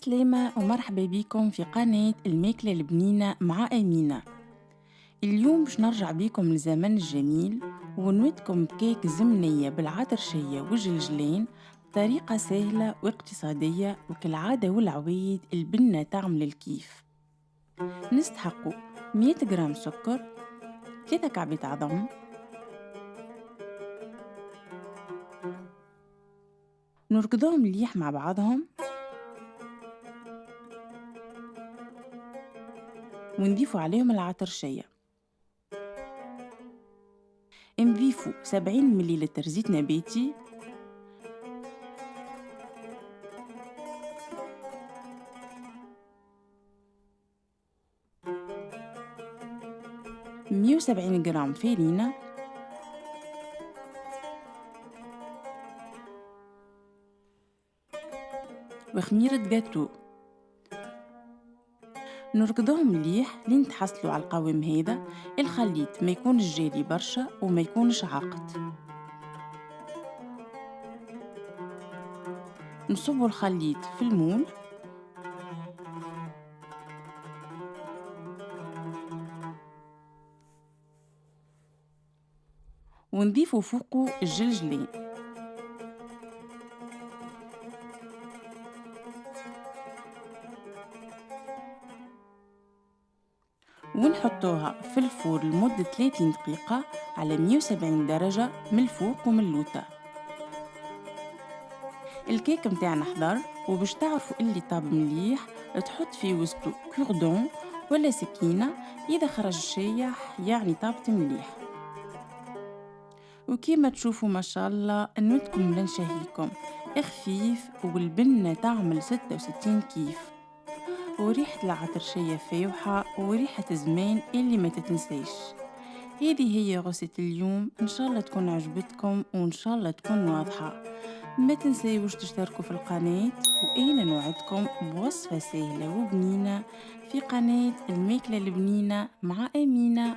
عسلامة ومرحبا بكم في قناة الماكلة البنينة مع أمينة. اليوم باش نرجع بكم للزمن الجميل ونودكم بكيك زمنية بالعطرشية والجلجلين بطريقة سهلة واقتصادية، وكالعادة والعوايد البنة تعمل الكيف. نستحقوا 100 جرام سكر، 3 كعبات عظم، نركضهم مليح مع بعضهم ونضيفوا عليهم العطرشية. نضيفوا 70 مليلتر زيت نباتي، 170 جرام فارينة، وخميرة جاتو. نركضهم مليح لين تحصلوا على القوام هذا. الخليط ما يكونش جاري برشا وما يكونش عاقد. نصبوا الخليط في المول ونضيفوا فوقه الجلجلين، ونحطوها في الفور لمدة 30 دقيقة على 170 درجة من الفوق ومن اللوطة. الكيك متاعنا حضر، وباش تعرفوا اللي طاب مليح تحط فيه وسطو كوردون ولا سكينة. إذا خرج الشايح يعني طابت مليح. وكيما تشوفوا ما شاء الله نودكم لنشهيكم خفيف، والبنة تعمل 66 كيف، وريحة العطرشية فاوحة وريحة زمان اللي ما تتنسيش. هذه هي غصة اليوم، إن شاء الله تكون عجبتكم وإن شاء الله تكون واضحة. ما تنسيوش تشتركوا في القناة، وأنا نوعدكم بوصفة سهلة وبنينة في قناة الماكلة البنينة مع أمينة.